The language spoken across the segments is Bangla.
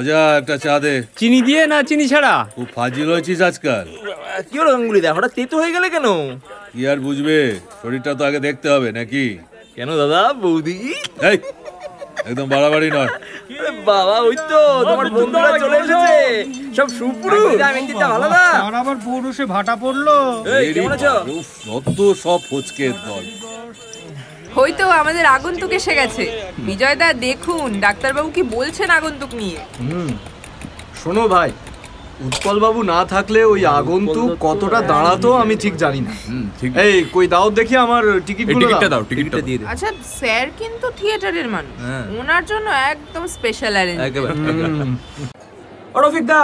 রাজা একটা চা দে। চিনি দিয়ে না চিনি ছাড়া? খুব ফাজিল হয়েছিস আজকাল। কি হলো গাঙ্গুলি দা, হঠাৎ তেতো হয়ে গেলে কেন? কি আর বুঝবে, শরীরটা তো আগে দেখতে হবে নাকি? কেন দাদা? বৌদি এই একদম বাড়াবাড়ি নয়। বাবা, ওই তো তোমার বন্ধুরা চলে এসেছে, সব সুপুরুষ। ভালো না? আর আবার পৌরুষে ভাটা পড়লো। এই কেমন আছো? যত সব ফচকের দল। হয়তো আমাদের আগন্তুক এসে গেছে। বিজয়দা দেখুন ডাক্তারবাবু কি বলছেন আগন্তুক নিয়ে। শোনো ভাই, উৎপল বাবু না থাকলে ওই আগন্তুক কতটা দাঁড়াতো আমি ঠিক জানি না। এই কই দাও দেখি আমার টিকিটগুলো দাও। টিকিটটা দিয়ে দে। আচ্ছা স্যার কিন্তু থিয়েটারের মানুষ, ওনার জন্য একদম স্পেশাল অ্যারেঞ্জমেন্ট। রফিক দা,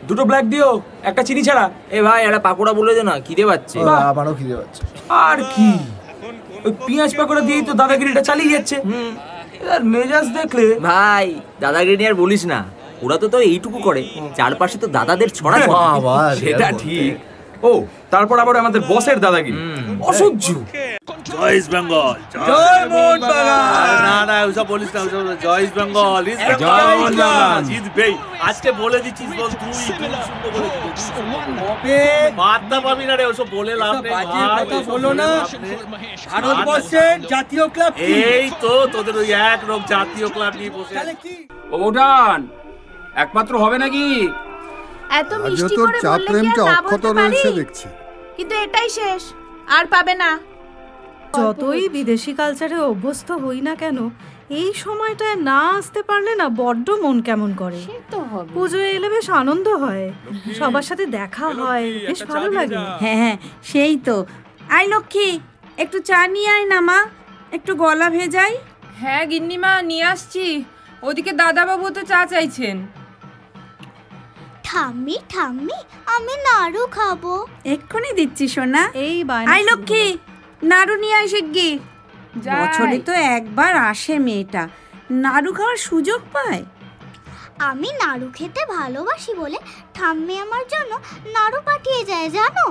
দুটো ব্ল্যাক দিও, একটা চিনি ছাড়া। এ ভাই একটা পাকোড়া বলে দে না, খিদে পাচ্ছে। আমারও খিদে পাচ্ছে। আর কি, ওই পেঁয়াজ পাকোড়া দিয়েই তো দাদাগিরিটা চালিয়ে যাচ্ছে। আর মেজাজ দেখলে ভাই, দাদাগিরি আর বলিস না, ওরা তো এইটুকু করে, চারপাশে তো দাদাদের ছড়া। সেটা ঠিক। ও তারপর আবার আমাদের বসের দাদাগিরি অসহ্য। জয় ইস্ট বেঙ্গল, জয় মোহন বাগান। না না ওসব বলিস না, ওসব জয় ইস্ট বেঙ্গল, ইস্ট বেঙ্গল জিতবেই। আজকে বলে দিচ্ছিস, বল তুই শুনবো বলে দিচ্ছিস। বার্তা পাবি না রে, ওসব বলে লাভ নেই। কথা বলো না। ভারতবর্ষের জাতীয় ক্লাব এই তো তোদের ওই এক রকম জাতীয় ক্লাব নিয়ে বসে। ও বউঠান, একমাত্র হবে নাকি? এত মিষ্টি করে বললে কি আর না বলতে পারি? কিন্তু এটাই শেষ, আর পাবে না। যতই বিদেশি কালচারে অভ্যস্ত হই না কেন, এই সময়টায় না আসতে পারলে না বড্ড মন কেমন করে। পুজোয় এলে বেশ আনন্দ হয়, সবার সাথে দেখা হয়, বেশ ভালো লাগে। হ্যাঁ হ্যাঁ, সেই তো। আই লক্ষ্মী, একটু চা নিয়ে আয় না মা, একটু গলা ভেজাই। হ্যাঁ গিন্নিমা, নিয়ে আসছি। ওদিকে দাদাবাবু তো চা চাইছেন। ঠাম্মি ঠাম্মি, আমি নাড়ু খাবো। এক্ষুনি দিচ্ছি সোনা। এই আই লক্ষ্মী, নাড়ু নিয়ে আসে গে। বছরে তো একবার আসে মেয়েটা, নাড়ু খাওয়ার সুযোগ পায়। আমি নাড়ু খেতে ভালোবাসি বলে ঠাম্মি আমার জন্য নাড়ু পাঠিয়ে যায় জানো।